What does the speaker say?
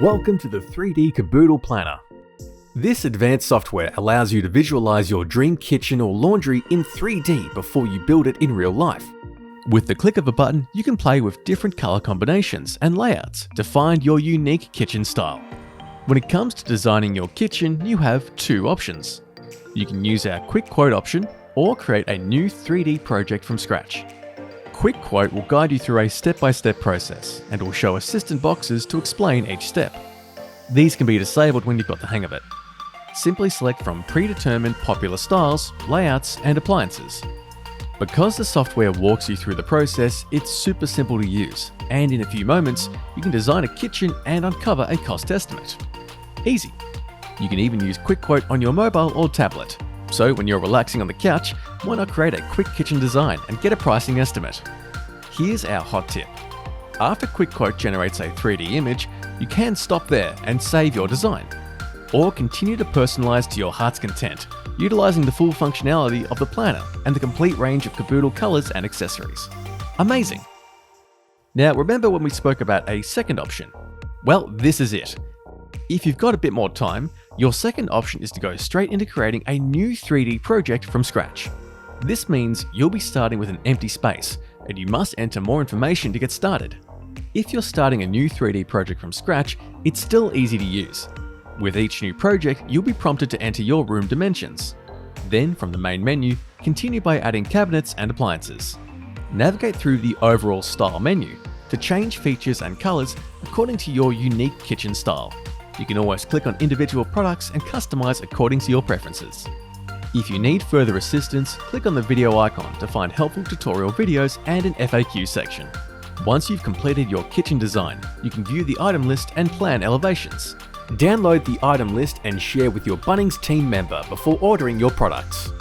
Welcome to the 3D Kaboodle Planner. This advanced software allows you to visualize your dream kitchen or laundry in 3D before you build it in real life. With the click of a button, you can play with different color combinations and layouts to find your unique kitchen style. When it comes to designing your kitchen, you have two options. You can use our Quick Quote option or create a new 3D project from scratch. Quick Quote will guide you through a step-by-step process and will show assistant boxes to explain each step. These can be disabled when you've got the hang of it. Simply select from predetermined popular styles, layouts, and appliances. Because the software walks you through the process, it's super simple to use, and in a few moments, you can design a kitchen and uncover a cost estimate. Easy. You can even use Quick Quote on your mobile or tablet. So when you're relaxing on the couch, why not create a quick kitchen design and get a pricing estimate? Here's our hot tip. After Quick Quote generates a 3D image, you can stop there and save your design. Or continue to personalize to your heart's content, utilizing the full functionality of the planner and the complete range of Kaboodle colors and accessories. Amazing! Now remember when we spoke about a second option? Well, this is it. If you've got a bit more time, your second option is to go straight into creating a new 3D project from scratch. This means you'll be starting with an empty space, and you must enter more information to get started. If you're starting a new 3D project from scratch, it's still easy to use. With each new project, you'll be prompted to enter your room dimensions. Then, from the main menu, continue by adding cabinets and appliances. Navigate through the overall style menu to change features and colors according to your unique kitchen style. You can always click on individual products and customize according to your preferences. If you need further assistance, click on the video icon to find helpful tutorial videos and an FAQ section. Once you've completed your kitchen design, you can view the item list and plan elevations. Download the item list and share with your Bunnings team member before ordering your products.